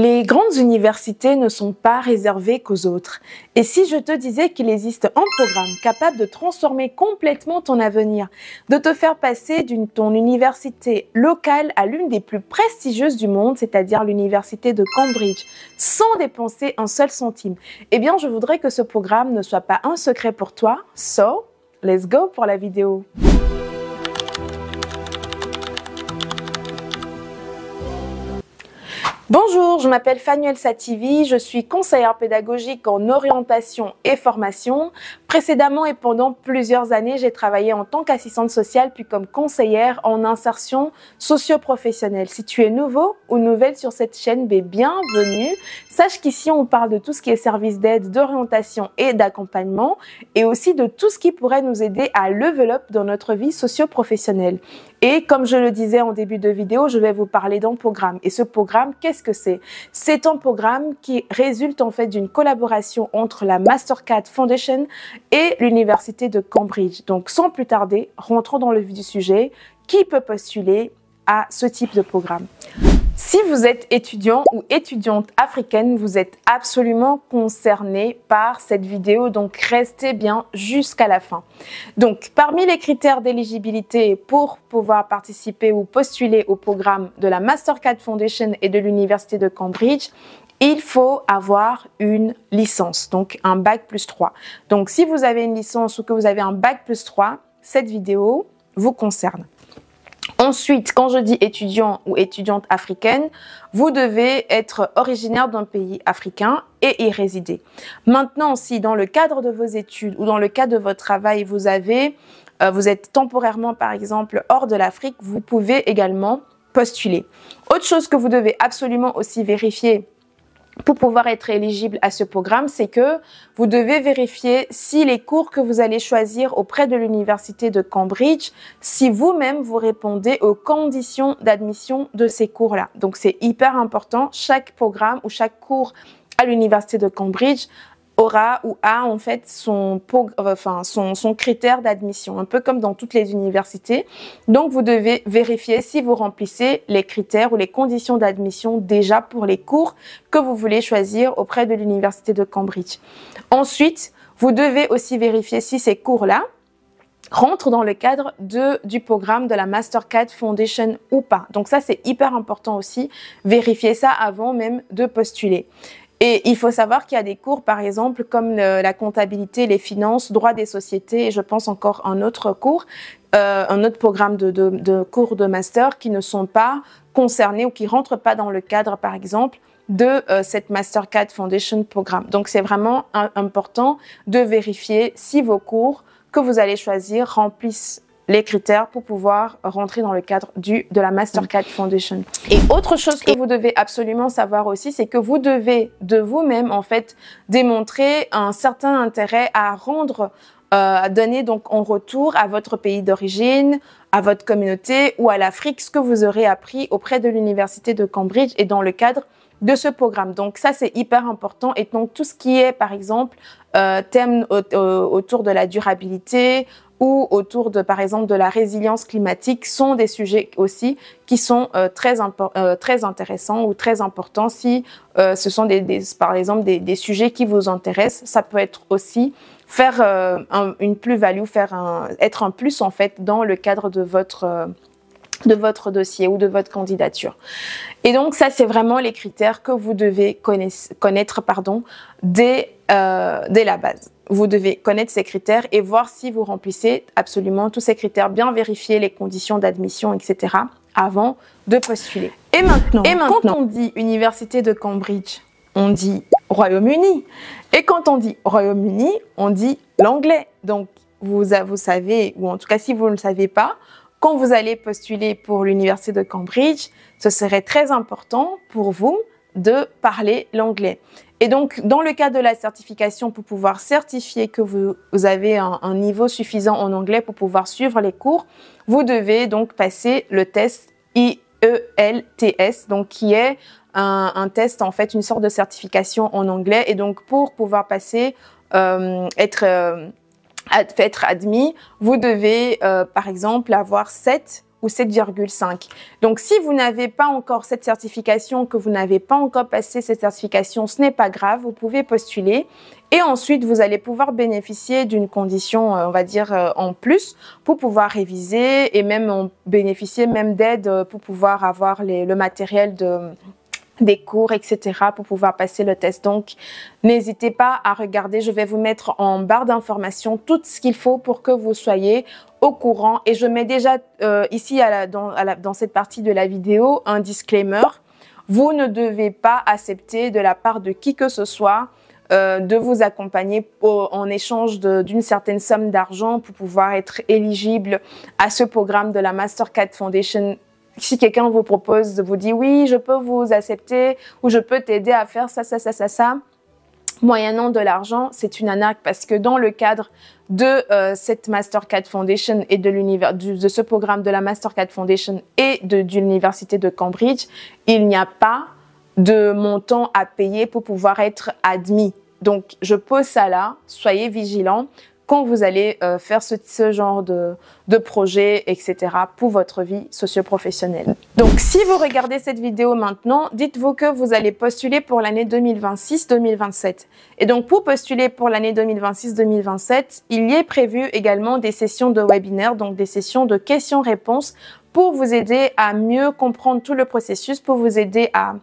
Les grandes universités ne sont pas réservées qu'aux autres. Et si je te disais qu'il existe un programme capable de transformer complètement ton avenir, de te faire passer ton université locale à l'une des plus prestigieuses du monde, c'est-à-dire l'université de Cambridge, sans dépenser un seul centime, eh bien je voudrais que ce programme ne soit pas un secret pour toi. So, let's go pour la vidéo. Bonjour, je m'appelle Fanuel Sativi, je suis conseillère pédagogique en orientation et formation. Précédemment et pendant plusieurs années, j'ai travaillé en tant qu'assistante sociale puis comme conseillère en insertion socio-professionnelle. Si tu es nouveau ou nouvelle sur cette chaîne, bienvenue. Sache qu'ici, on parle de tout ce qui est service d'aide, d'orientation et d'accompagnement et aussi de tout ce qui pourrait nous aider à level up dans notre vie socio-professionnelle. Et comme je le disais en début de vidéo, je vais vous parler d'un programme. Et ce programme, qu'est-ce que c'est? C'est un programme qui résulte en fait d'une collaboration entre la Mastercard Foundation et l'université de Cambridge. Donc sans plus tarder, rentrons dans le vif du sujet. Qui peut postuler à ce type de programme? Si vous êtes étudiant ou étudiante africaine, vous êtes absolument concerné par cette vidéo, donc restez bien jusqu'à la fin. Donc, parmi les critères d'éligibilité pour pouvoir participer ou postuler au programme de la Mastercard Foundation et de l'Université de Cambridge, il faut avoir une licence, donc un bac+3. Donc, si vous avez une licence ou que vous avez un bac+3, cette vidéo vous concerne. Ensuite, quand je dis étudiant ou étudiante africaine, vous devez être originaire d'un pays africain et y résider. Maintenant, si dans le cadre de vos études ou dans le cadre de votre travail, vous êtes temporairement, par exemple, hors de l'Afrique, vous pouvez également postuler. Autre chose que vous devez absolument aussi vérifier pour pouvoir être éligible à ce programme, c'est que vous devez vérifier si les cours que vous allez choisir auprès de l'université de Cambridge, si vous-même vous répondez aux conditions d'admission de ces cours-là. Donc c'est hyper important, chaque programme ou chaque cours à l'université de Cambridge aura ou a en fait son critère d'admission, un peu comme dans toutes les universités. Donc, vous devez vérifier si vous remplissez les critères ou les conditions d'admission déjà pour les cours que vous voulez choisir auprès de l'université de Cambridge. Ensuite, vous devez aussi vérifier si ces cours-là rentrent dans le cadre du programme de la Mastercard Foundation ou pas. Donc ça, c'est hyper important aussi, vérifier ça avant même de postuler. Et il faut savoir qu'il y a des cours, par exemple, comme la comptabilité, les finances, droit des sociétés, et je pense encore un autre cours, un autre programme de cours de master qui ne sont pas concernés ou qui rentrent pas dans le cadre, par exemple, de cette Mastercard Foundation programme. Donc, c'est vraiment important de vérifier si vos cours que vous allez choisir remplissent les critères pour pouvoir rentrer dans le cadre de la Mastercard Foundation. Et autre chose que vous devez absolument savoir aussi, c'est que vous devez de vous-même en fait démontrer un certain intérêt à rendre, à donner donc en retour à votre pays d'origine, à votre communauté ou à l'Afrique ce que vous aurez appris auprès de l'université de Cambridge et dans le cadre de ce programme. Donc ça, c'est hyper important. Et donc tout ce qui est, par exemple, thème autour de la durabilité, ou autour de, par exemple, de la résilience climatique sont des sujets aussi qui sont très intéressants ou très importants si ce sont par exemple des sujets qui vous intéressent. Ça peut être aussi faire une plus-value, être un plus en fait dans le cadre de votre dossier ou de votre candidature. Et donc ça, c'est vraiment les critères que vous devez connaître dès la base. Vous devez connaître ces critères et voir si vous remplissez absolument tous ces critères, bien vérifier les conditions d'admission, etc. avant de postuler. Et maintenant, quand on dit Université de Cambridge, on dit Royaume-Uni. Et quand on dit Royaume-Uni, on dit l'anglais. Donc, vous savez, ou en tout cas si vous ne le savez pas, quand vous allez postuler pour l'Université de Cambridge, ce serait très important pour vous de parler l'anglais. Et donc, dans le cas de la certification, pour pouvoir certifier que vous avez un niveau suffisant en anglais pour pouvoir suivre les cours, vous devez donc passer le test IELTS, donc qui est un test, en fait, une sorte de certification en anglais. Et donc, pour pouvoir passer, être admis, vous devez, par exemple, avoir 7 ou 7,5. Donc, si vous n'avez pas encore cette certification, que vous n'avez pas encore passé cette certification, ce n'est pas grave, vous pouvez postuler. Et ensuite, vous allez pouvoir bénéficier d'une condition, on va dire, en plus pour pouvoir réviser et même bénéficier même d'aide pour pouvoir avoir le matériel des cours, etc. pour pouvoir passer le test. Donc, n'hésitez pas à regarder. Je vais vous mettre en barre d'informations tout ce qu'il faut pour que vous soyez au courant. Et je mets déjà ici dans cette partie de la vidéo un disclaimer. Vous ne devez pas accepter de la part de qui que ce soit de vous accompagner en échange d'une certaine somme d'argent pour pouvoir être éligible à ce programme de la Mastercard Foundation. Si quelqu'un vous propose, vous dit oui, je peux vous accepter ou je peux t'aider à faire ça, moyennant de l'argent, c'est une arnaque parce que dans le cadre de cette Mastercard Foundation et de ce programme de la Mastercard Foundation et de l'université de Cambridge, il n'y a pas de montant à payer pour pouvoir être admis. Donc, je pose ça là, soyez vigilants quand vous allez faire ce genre de projet, etc. pour votre vie socio-professionnelle. Donc, si vous regardez cette vidéo maintenant, dites-vous que vous allez postuler pour l'année 2026-2027. Et donc, pour postuler pour l'année 2026-2027, il y est prévu également des sessions de webinaire, donc des sessions de questions-réponses pour vous aider à mieux comprendre tout le processus, pour vous aider à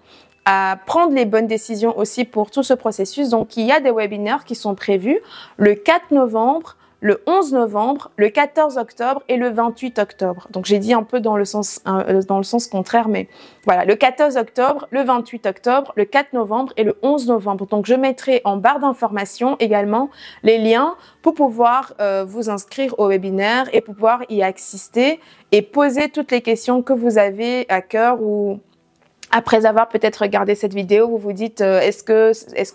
prendre les bonnes décisions aussi pour tout ce processus. Donc, il y a des webinaires qui sont prévus le 4 novembre, le 11 novembre, le 14 octobre et le 28 octobre. Donc, j'ai dit un peu dans le sens contraire, mais voilà, le 14 octobre, le 28 octobre, le 4 novembre et le 11 novembre. Donc, je mettrai en barre d'informations également les liens pour pouvoir vous inscrire au webinaire et pour pouvoir y assister et poser toutes les questions que vous avez à cœur ou après avoir peut-être regardé cette vidéo, vous vous dites est-ce que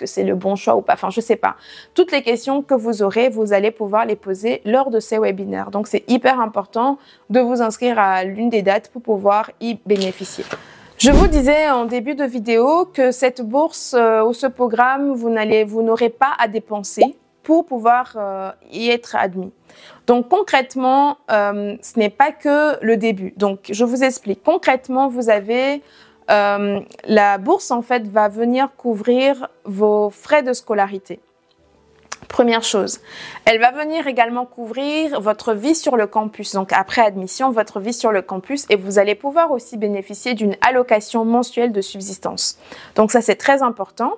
c'est le bon choix ou pas? Enfin, je sais pas. Toutes les questions que vous aurez, vous allez pouvoir les poser lors de ces webinaires. Donc, c'est hyper important de vous inscrire à l'une des dates pour pouvoir y bénéficier. Je vous disais en début de vidéo que cette bourse ou ce programme, vous n'aurez pas à dépenser pour pouvoir y être admis. Donc concrètement, ce n'est pas que le début. Donc, je vous explique. Concrètement, vous avez la bourse, en fait, va venir couvrir vos frais de scolarité. Première chose. Elle va venir également couvrir votre vie sur le campus. Donc, après admission, votre vie sur le campus et vous allez pouvoir aussi bénéficier d'une allocation mensuelle de subsistance. Donc, ça, c'est très important.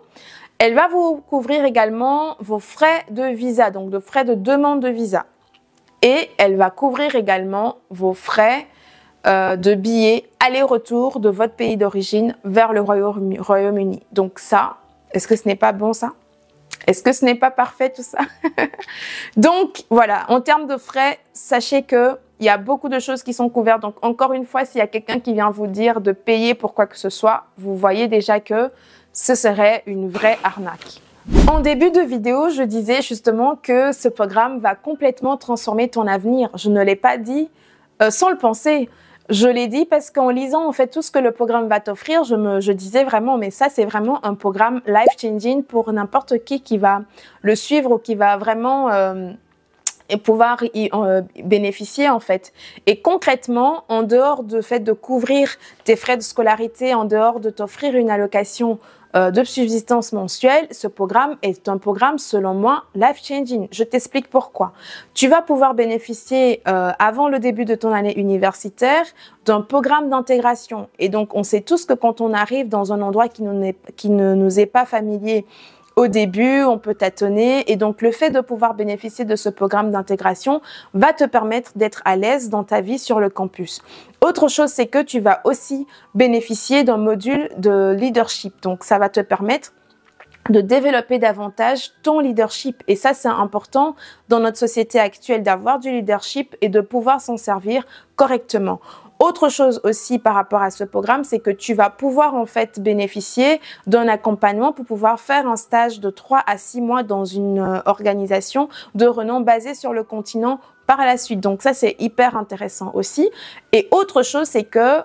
Elle va vous couvrir également vos frais de visa, donc de frais de demande de visa. Et elle va couvrir également vos frais de billets aller-retour de votre pays d'origine vers le Royaume-Uni. Donc ça, est-ce que ce n'est pas bon ça? Est-ce que ce n'est pas parfait tout ça? Donc voilà, en termes de frais, sachez que il y a beaucoup de choses qui sont couvertes. Donc encore une fois, s'il y a quelqu'un qui vient vous dire de payer pour quoi que ce soit, vous voyez déjà que ce serait une vraie arnaque. En début de vidéo, je disais justement que ce programme va complètement transformer ton avenir. Je ne l'ai pas dit sans le penser. Je l'ai dit parce qu'en lisant en fait tout ce que le programme va t'offrir, je disais vraiment, mais ça c'est vraiment un programme life-changing pour n'importe qui va le suivre ou qui va vraiment pouvoir y bénéficier en fait. Et concrètement, en dehors du fait de couvrir tes frais de scolarité, en dehors de t'offrir une allocation de subsistance mensuelle, ce programme est un programme selon moi life-changing. Je t'explique pourquoi. Tu vas pouvoir bénéficier avant le début de ton année universitaire d'un programme d'intégration. Et donc on sait tous que quand on arrive dans un endroit qui ne nous est pas familier, au début, on peut tâtonner et donc le fait de pouvoir bénéficier de ce programme d'intégration va te permettre d'être à l'aise dans ta vie sur le campus. Autre chose, c'est que tu vas aussi bénéficier d'un module de leadership. Donc, ça va te permettre de développer davantage ton leadership. Et ça, c'est important dans notre société actuelle d'avoir du leadership et de pouvoir s'en servir correctement. Autre chose aussi par rapport à ce programme, c'est que tu vas pouvoir en fait bénéficier d'un accompagnement pour pouvoir faire un stage de 3 à 6 mois dans une organisation de renom basée sur le continent par la suite. Donc ça, c'est hyper intéressant aussi. Et autre chose, c'est que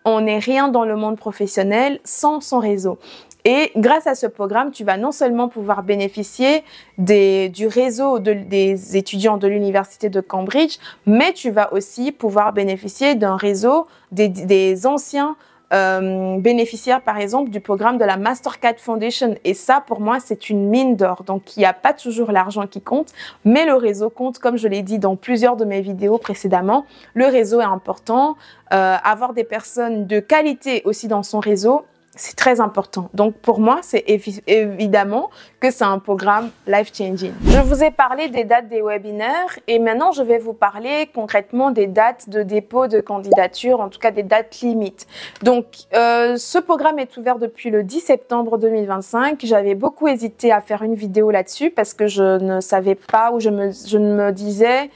on n'est rien dans le monde professionnel sans son réseau. Et grâce à ce programme, tu vas non seulement pouvoir bénéficier du réseau des étudiants de l'Université de Cambridge, mais tu vas aussi pouvoir bénéficier d'un réseau des anciens bénéficiaires, par exemple, du programme de la Mastercard Foundation. Et ça, pour moi, c'est une mine d'or. Donc, il n'y a pas toujours l'argent qui compte, mais le réseau compte, comme je l'ai dit dans plusieurs de mes vidéos précédemment. Le réseau est important. Avoir des personnes de qualité aussi dans son réseau, c'est très important. Donc, pour moi, c'est évidemment que c'est un programme life-changing. Je vous ai parlé des dates des webinaires et maintenant, je vais vous parler concrètement des dates de dépôt de candidature, en tout cas des dates limites. Donc, ce programme est ouvert depuis le 10 septembre 2025. J'avais beaucoup hésité à faire une vidéo là-dessus parce que je ne savais pas ou je me disais...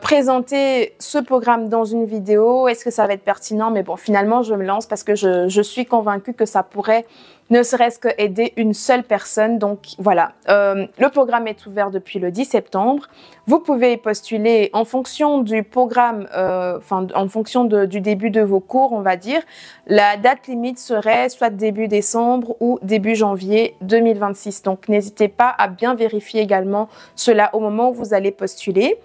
présenter ce programme dans une vidéo, est-ce que ça va être pertinent? Mais bon, finalement, je me lance parce que je suis convaincue que ça pourrait ne serait-ce que aider une seule personne. Donc voilà, le programme est ouvert depuis le 10 septembre. Vous pouvez y postuler en fonction du programme, en fonction du début de vos cours, on va dire. La date limite serait soit début décembre ou début janvier 2026. Donc n'hésitez pas à bien vérifier également cela au moment où vous allez postuler.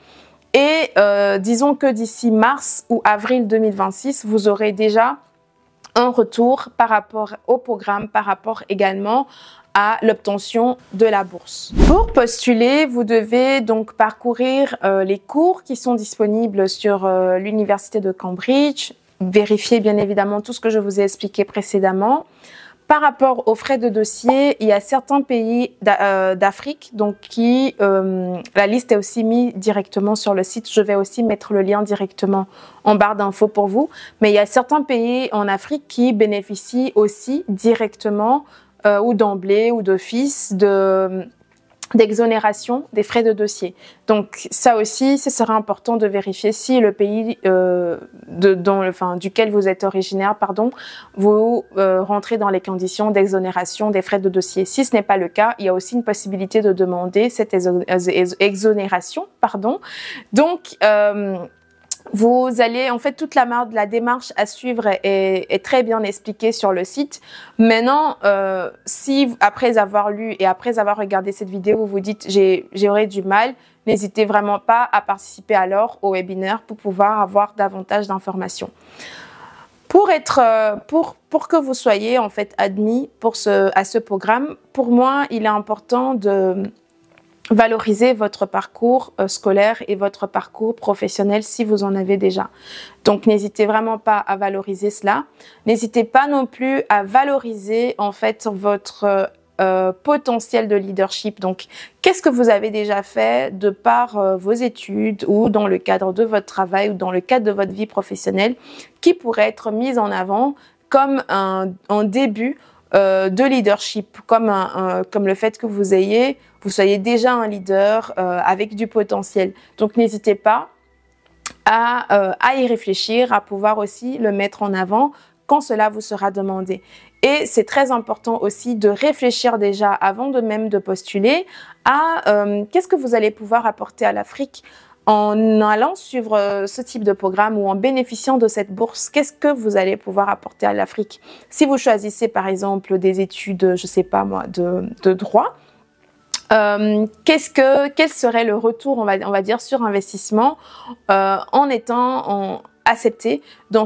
Et disons que d'ici mars ou avril 2026, vous aurez déjà un retour par rapport au programme, par rapport également à l'obtention de la bourse. Pour postuler, vous devez donc parcourir les cours qui sont disponibles sur l'Université de Cambridge, vérifier bien évidemment tout ce que je vous ai expliqué précédemment. Par rapport aux frais de dossier, il y a certains pays d'Afrique, donc la liste est aussi mise directement sur le site. Je vais aussi mettre le lien directement en barre d'infos pour vous. Mais il y a certains pays en Afrique qui bénéficient aussi directement ou d'emblée ou d'office d'exonération des frais de dossier. Donc ça aussi, ce sera important de vérifier si le pays duquel vous êtes originaire, vous rentrez dans les conditions d'exonération des frais de dossier. Si ce n'est pas le cas, il y a aussi une possibilité de demander cette exonération. Donc vous allez, en fait, toute la démarche à suivre est très bien expliquée sur le site. Maintenant, si après avoir lu et après avoir regardé cette vidéo, vous vous dites j'aurais du mal, n'hésitez vraiment pas à participer alors au webinaire pour pouvoir avoir davantage d'informations. Pour que vous soyez en fait admis à ce programme, pour moi, il est important de valoriser votre parcours scolaire et votre parcours professionnel si vous en avez déjà. Donc, n'hésitez vraiment pas à valoriser cela. N'hésitez pas non plus à valoriser en fait votre potentiel de leadership. Donc, qu'est-ce que vous avez déjà fait de par vos études ou dans le cadre de votre travail ou dans le cadre de votre vie professionnelle qui pourrait être mis en avant comme un début de leadership, comme le fait que vous soyez déjà un leader avec du potentiel. Donc, n'hésitez pas à y réfléchir, à pouvoir aussi le mettre en avant quand cela vous sera demandé. Et c'est très important aussi de réfléchir déjà avant de postuler à qu'est-ce que vous allez pouvoir apporter à l'Afrique en allant suivre ce type de programme ou en bénéficiant de cette bourse. Qu'est-ce que vous allez pouvoir apporter à l'Afrique? Si vous choisissez par exemple des études, je sais pas moi, de droit, quel serait le retour, on va dire, sur investissement en étant accepté dans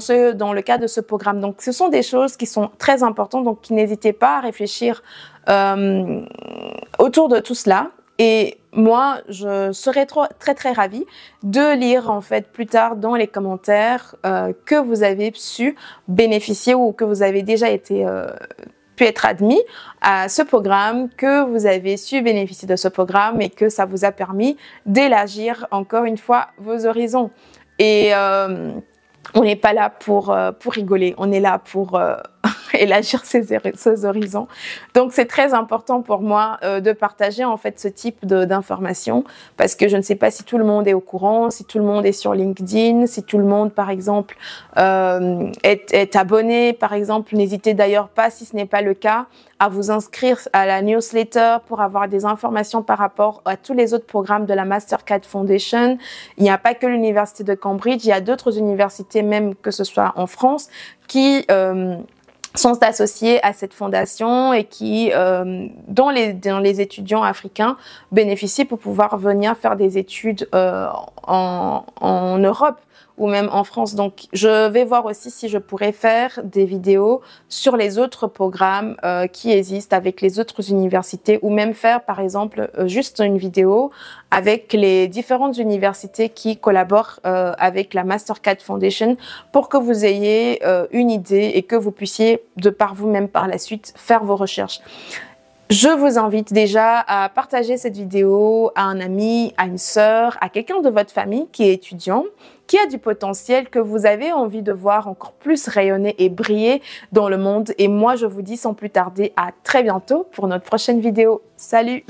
le cadre de ce programme. Donc, ce sont des choses qui sont très importantes. Donc, n'hésitez pas à réfléchir autour de tout cela. Et moi, je serais très très ravie de lire en fait plus tard dans les commentaires que vous avez su bénéficier ou que vous avez déjà pu être admis à ce programme, que vous avez su bénéficier de ce programme et que ça vous a permis d'élargir encore une fois vos horizons. Et on n'est pas là pour rigoler, on est là pour élargir ses horizons. Donc, c'est très important pour moi de partager en fait ce type d'informations parce que je ne sais pas si tout le monde est au courant, si tout le monde est sur LinkedIn, si tout le monde, par exemple, est abonné. Par exemple, n'hésitez d'ailleurs pas, si ce n'est pas le cas, à vous inscrire à la newsletter pour avoir des informations par rapport à tous les autres programmes de la Mastercard Foundation. Il n'y a pas que l'Université de Cambridge, il y a d'autres universités, même que ce soit en France, qui sont associés à cette fondation et qui, dont les étudiants africains bénéficient pour pouvoir venir faire des études en Europe ou même en France. Donc, je vais voir aussi si je pourrais faire des vidéos sur les autres programmes qui existent avec les autres universités, ou même faire, par exemple, juste une vidéo avec les différentes universités qui collaborent avec la Mastercard Foundation pour que vous ayez une idée et que vous puissiez, de par vous-même par la suite, faire vos recherches. Je vous invite déjà à partager cette vidéo à un ami, à une sœur, à quelqu'un de votre famille qui est étudiant, qui a du potentiel, que vous avez envie de voir encore plus rayonner et briller dans le monde. Et moi, je vous dis sans plus tarder à très bientôt pour notre prochaine vidéo. Salut!